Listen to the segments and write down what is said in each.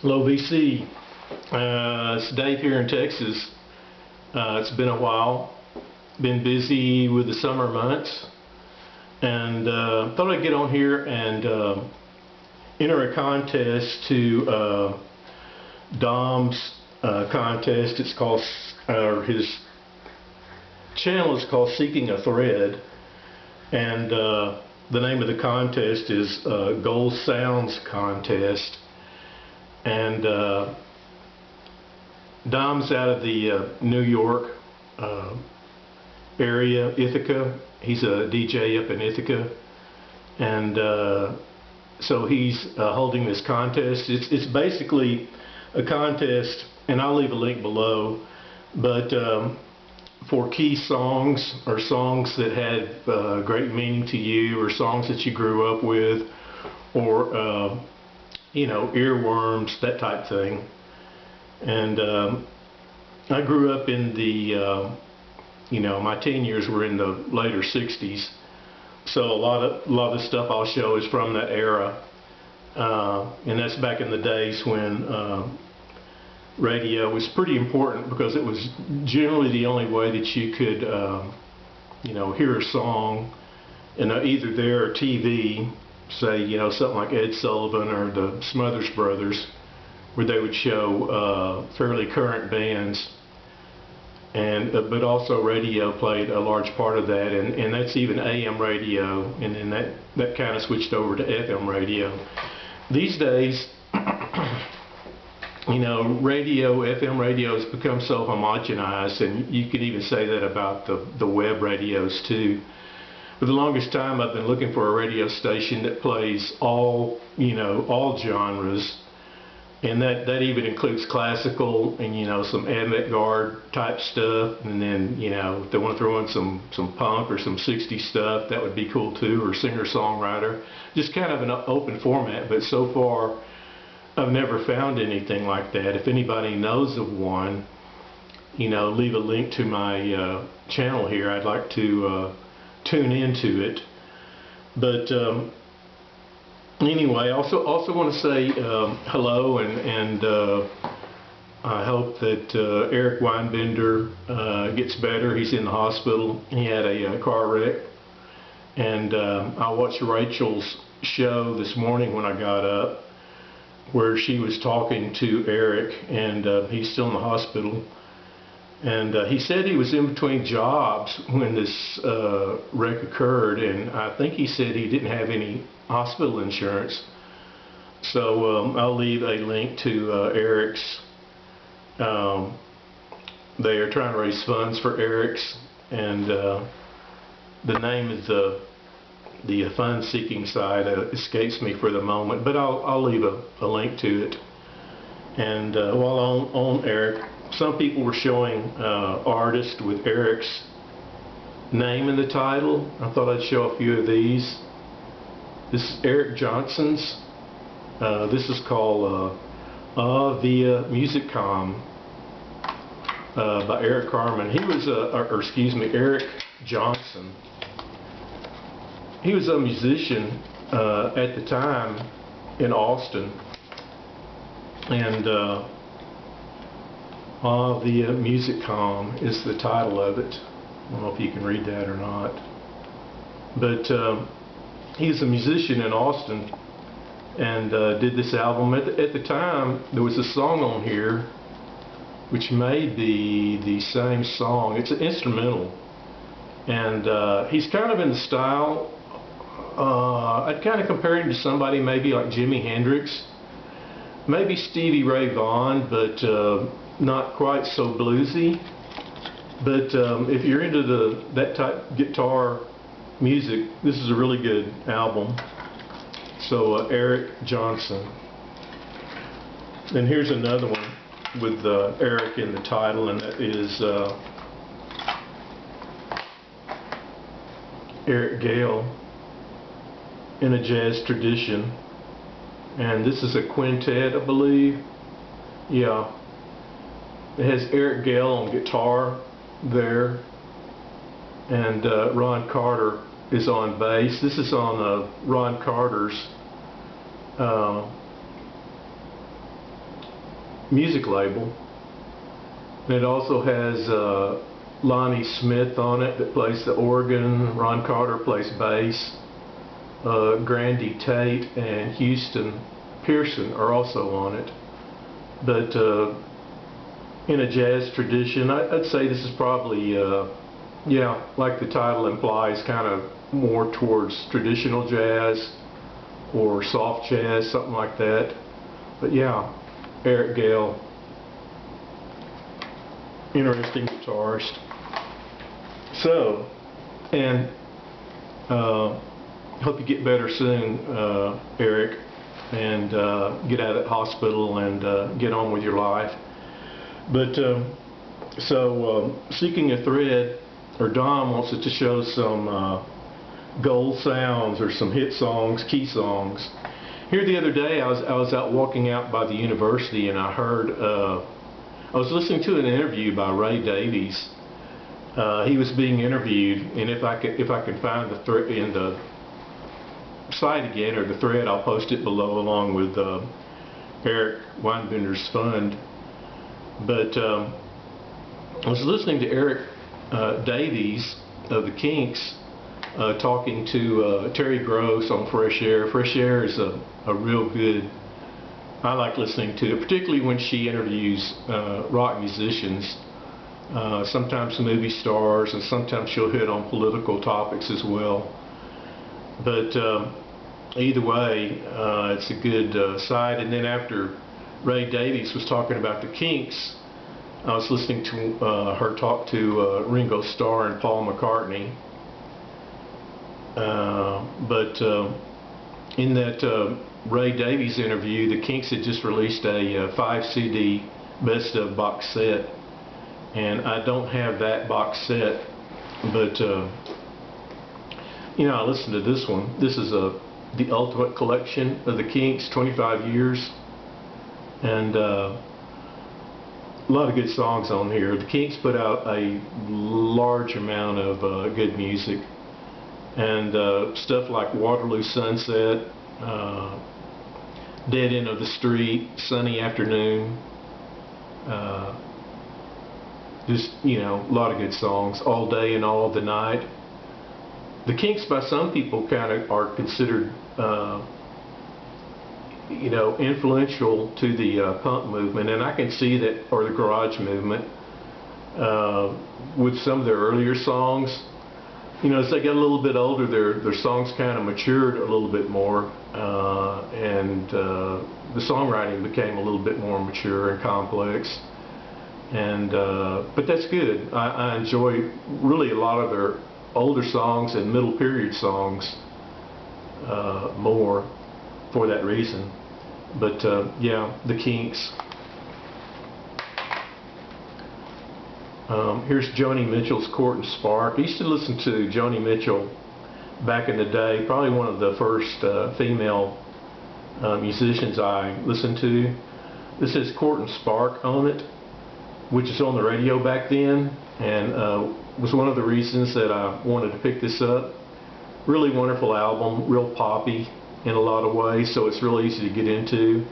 Hello VC, it's Dave here in Texas. It's been a while, been busy with the summer months, and thought I'd get on here and enter a contest to Dom's contest. It's called, his channel is called Seekingathread, and the name of the contest is Gold Sounds Contest. And Dom's out of the New York area, Ithaca. He's a DJ up in Ithaca, and so he's holding this contest. It's basically a contest, and I'll leave a link below, but for key songs or songs that had great meaning to you, or songs that you grew up with, or you know, earworms, that type thing. And I grew up in the, you know, my teen years were in the later 60s, so a lot of the stuff I'll show is from that era, and that's back in the days when radio was pretty important, because it was generally the only way that you could, you know, hear a song, and either there or TV. Say, you know, something like Ed Sullivan or the Smothers Brothers, where they would show fairly current bands, and but also radio played a large part of that, and that's even AM radio, and then that kind of switched over to FM radio. These days, you know, radio, FM radio has become so homogenized, and you could even say that about the web radios too. For the longest time, I've been looking for a radio station that plays all, you know, all genres, and that even includes classical and, you know, some avant-garde type stuff, and then, you know, if they want to throw in some punk or some 60s stuff, that would be cool too, or singer-songwriter. Just kind of an open format, but so far I've never found anything like that. If anybody knows of one, you know, leave a link to my channel here. I'd like to tune into it. But anyway, I also want to say hello, and I hope that Eric Weinbender gets better. He's in the hospital. He had a car wreck, and I watched Rachel's show this morning when I got up, where she was talking to Eric, and he's still in the hospital. And he said he was in between jobs when this wreck occurred, and I think he said he didn't have any hospital insurance. So I'll leave a link to Eric's. They are trying to raise funds for Eric's, and the name is the fund seeking site escapes me for the moment, but I'll leave a link to it. And while on Eric, some people were showing artists with Eric's name in the title. I thought I'd show a few of these. This is Eric Johnson's. This is called Via Musicom by Eric Carmen. He was Eric Johnson. He was a musician at the time in Austin, and Via Musicom is the title of it. I don't know if you can read that or not. But he's a musician in Austin, and did this album. At the time, there was a song on here which may be the same song. It's an instrumental, and he's kind of in the style, I'd kind of compare him to somebody maybe like Jimi Hendrix, maybe Stevie Ray Vaughan, but not quite so bluesy. But if you're into that type guitar music, this is a really good album. So Eric Johnson. Then here's another one with Eric in the title, and that is Eric Gale, in a jazz tradition. And this is a quintet, I believe. Yeah. It has Eric Gale on guitar there, and Ron Carter is on bass. This is on Ron Carter's music label. And it also has Lonnie Smith on it that plays the organ, Ron Carter plays bass, Grandy Tate and Houston Pearson are also on it. But in a jazz tradition, I'd say this is probably, yeah, like the title implies, kind of more towards traditional jazz or soft jazz, something like that. But yeah, Eric Gale, interesting guitarist. So, and hope you get better soon, Eric, and get out of that hospital and get on with your life. But Seekingathread, or Don, wants us to show some gold sounds or some hit songs, key songs. Here the other day, I was out walking out by the university, and I heard, I was listening to an interview by Ray Davies. He was being interviewed, and if I can find the thread in the site again, or the thread, I'll post it below along with Eric Weinbender's fund. But I was listening to Eric Davies of the Kinks talking to Terry Gross on Fresh Air. Fresh Air is a real good, I like listening to it, particularly when she interviews rock musicians, sometimes movie stars, and sometimes she'll hit on political topics as well. But either way, it's a good site. And then after Ray Davies was talking about the Kinks, I was listening to her talk to Ringo Starr and Paul McCartney. But in that Ray Davies interview, the Kinks had just released a 5 CD best of box set, and I don't have that box set, but you know, I listened to this one. This is the Ultimate Collection of the Kinks, 25 years, and a lot of good songs on here. The Kinks put out a large amount of good music, and stuff like Waterloo Sunset, Dead End of the Street, Sunny Afternoon, just, you know, a lot of good songs. All Day and All of the Night. The Kinks, by some people, kind of are considered, you know, influential to the punk movement, and I can see that, or the garage movement, with some of their earlier songs. You know, as they got a little bit older, their songs kind of matured a little bit more, and the songwriting became a little bit more mature and complex. And but that's good. I enjoy really a lot of their older songs and middle period songs more for that reason. But yeah, the Kinks. Here's Joni Mitchell's Court and Spark. I used to listen to Joni Mitchell back in the day, probably one of the first female musicians I listened to. This has Court and Spark on it, which is on the radio back then, and was one of the reasons that I wanted to pick this up. Really wonderful album, real poppy in a lot of ways, so it's real easy to get into.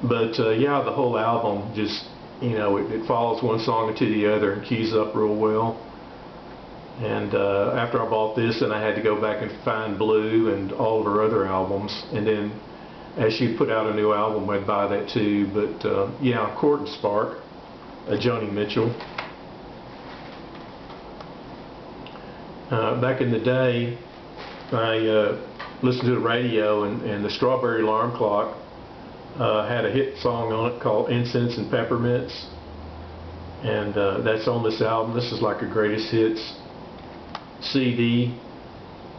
But yeah, the whole album just, you know, it follows one song into the other and keys up real well. And after I bought this, then I had to go back and find Blue and all of her other albums, and then as she put out a new album, I'd buy that too. But yeah, Court and Spark, Joni Mitchell. Back in the day, I listened to the radio, and the Strawberry Alarm Clock had a hit song on it called Incense and Peppermints, and that's on this album. This is like a greatest hits CD.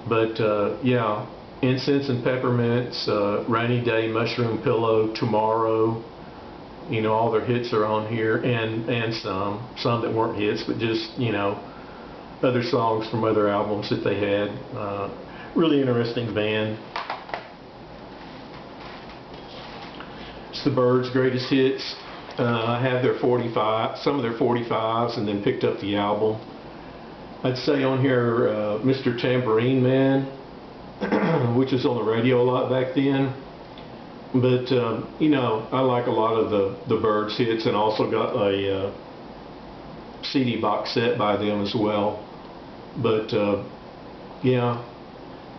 But yeah, Incense and Peppermints, Rainy Day, Mushroom Pillow, Tomorrow, you know, all their hits are on here, and some that weren't hits, but just, you know, other songs from other albums that they had. Really interesting band. It's the Byrds' greatest hits. I have their 45, some of their 45s, and then picked up the album. I'd say on here, Mr. Tambourine Man, which was on the radio a lot back then. But you know, I like a lot of the Byrds hits, and also got a CD box set by them as well. But yeah,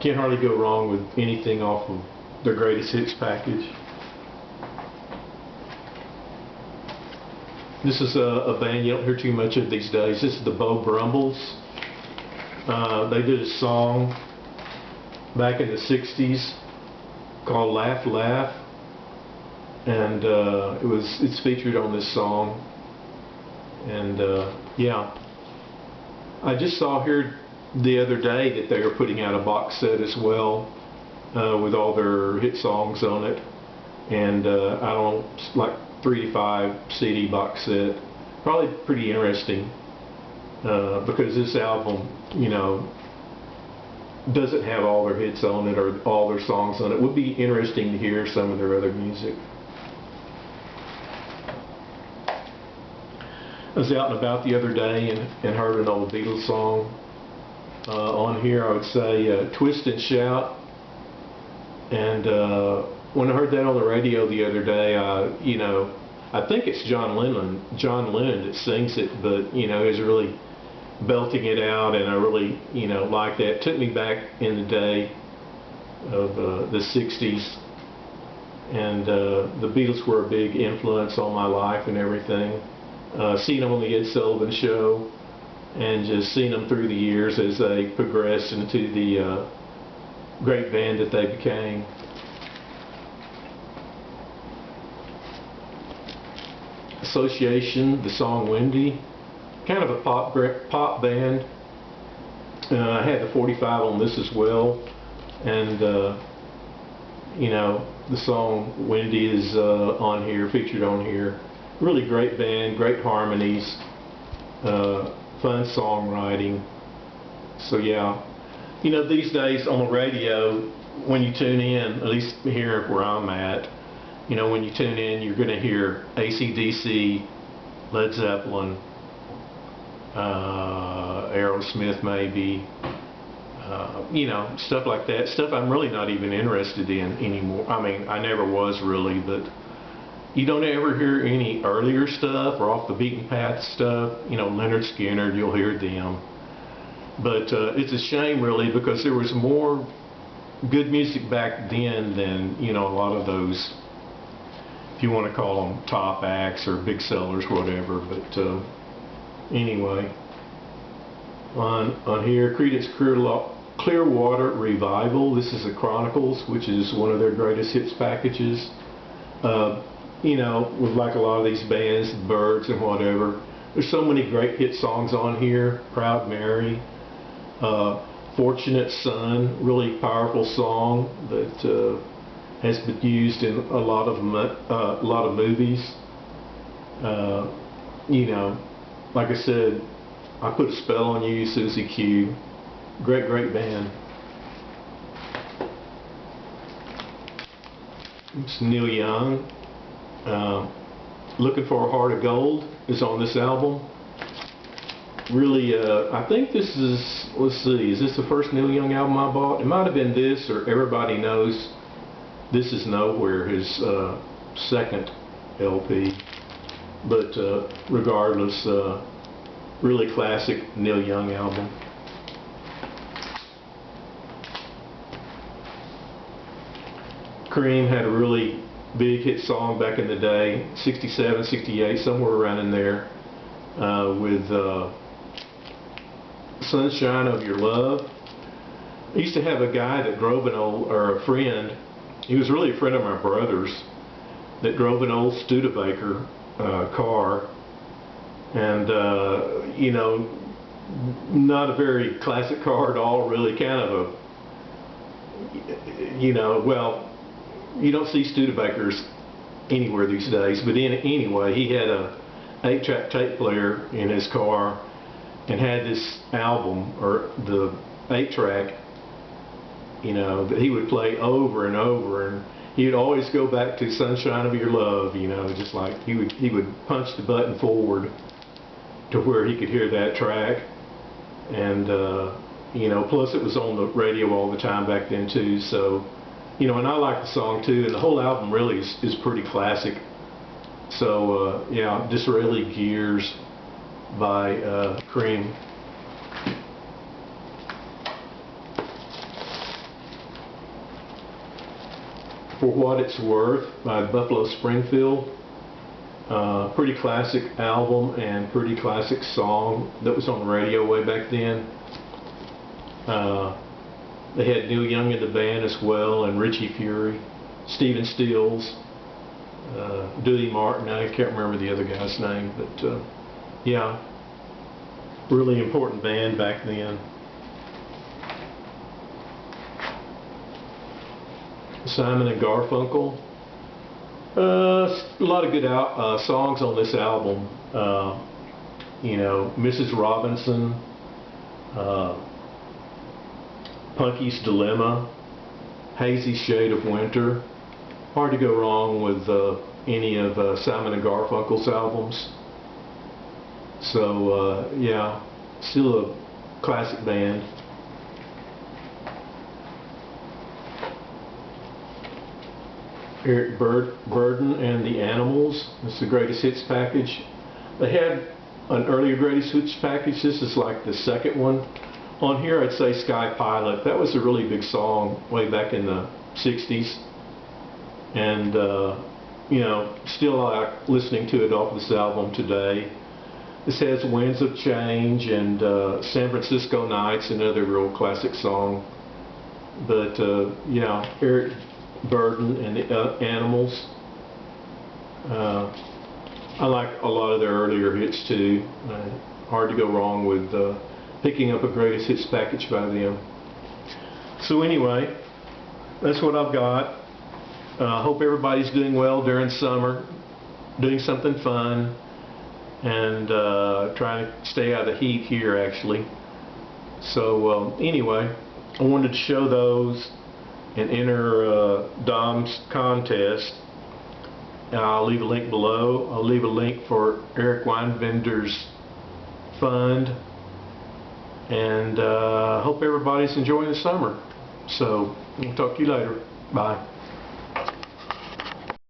can't hardly go wrong with anything off of their greatest hits package. This is a band you don't hear too much of these days. This is the Beau Brumbles. They did a song back in the 60s called Laugh Laugh, and it's featured on this song. And yeah, I just saw here the other day that they were putting out a box set as well with all their hit songs on it, and I don't know, like 3 to 5 CD box set. Probably pretty interesting because this album, you know, doesn't have all their hits on it or all their songs on it. It would be interesting to hear some of their other music. I was out and about the other day and heard an old Beatles song on here. I would say Twist and Shout. And when I heard that on the radio the other day, you know, I think it's John Lennon that sings it, but you know, he's really belting it out, and I really, you know, like that. It took me back in the day of the 60s, and the Beatles were a big influence on my life and everything. Seen them on the Ed Sullivan Show, and just seen them through the years as they progressed into the great band that they became. Association, the song Wendy, kind of a pop band. I had the 45 on this as well, and you know, the song Wendy is on here, featured on here. Really great band, great harmonies, fun songwriting. So yeah, you know, these days on the radio, when you tune in, at least here where I'm at, you know, when you tune in, you're going to hear AC/DC, Led Zeppelin, Aerosmith maybe, you know, stuff like that. Stuff I'm really not even interested in anymore. I mean, I never was really, but you don't ever hear any earlier stuff or off the beaten path stuff. You know, Leonard Skinner, you'll hear them. But it's a shame really, because there was more good music back then than, you know, a lot of those, if you want to call them top acts or big sellers, whatever. But anyway, on here, Creedence Clearwater Revival. This is the Chronicles, which is one of their greatest hits packages. You know, with like a lot of these bands, the Byrds and whatever, there's so many great hit songs on here. Proud Mary, Fortunate Son, really powerful song that has been used in a lot of movies. You know, like I said, I Put a Spell on You, Susie Q. Great band. It's Neil Young. Looking for a Heart of Gold is on this album. Really, I think this is, let's see, is this the first Neil Young album I bought? It might have been this, or Everybody Knows This Is Nowhere, his second LP. But regardless, really classic Neil Young album. Cream had a really big hit song back in the day, 67, 68, somewhere around in there, with Sunshine of Your Love. I used to have a guy that drove an old, or a friend, he was really a friend of my brother's, that drove an old Studebaker car, and you know, not a very classic car at all, really kind of a, you know, well, you don't see Studebakers anywhere these days, but anyway, he had a 8-track tape player in his car and had this album, or the 8-track, you know, that he would play over and over, and he would always go back to Sunshine of Your Love, you know, just like he would punch the button forward to where he could hear that track. And you know, plus it was on the radio all the time back then too, so you know, and I like the song too, and the whole album really is pretty classic. So yeah, Disraeli Gears by Cream. For What It's Worth by Buffalo Springfield. Pretty classic album and pretty classic song that was on the radio way back then. They had Neil Young in the band as well, and Richie Fury, Stephen Stills, Dewey Martin. I can't remember the other guy's name, but yeah, really important band back then. Simon and Garfunkel. A lot of good songs on this album. You know, Mrs. Robinson, Punky's Dilemma, Hazy Shade of Winter. Hard to go wrong with any of Simon and Garfunkel's albums. So yeah, still a classic band. Eric Burden and the Animals. It's the greatest hits package. They had an earlier greatest hits package. This is like the second one. On here I'd say Sky Pilot. That was a really big song way back in the 60s. And you know, still I like listening to it off this album today. This has Winds of Change and San Francisco Nights, another real classic song. But yeah, Eric Burden and the Animals. I like a lot of their earlier hits too. Hard to go wrong with picking up a greatest hits package by them. So anyway, that's what I've got. Hope everybody's doing well during summer, doing something fun, and trying to stay out of the heat here actually. So anyway, I wanted to show those and enter Dom's contest. I'll leave a link below. I'll leave a link for Eric Weinbender's fund, and hope everybody's enjoying the summer. So I'll talk to you later. Bye.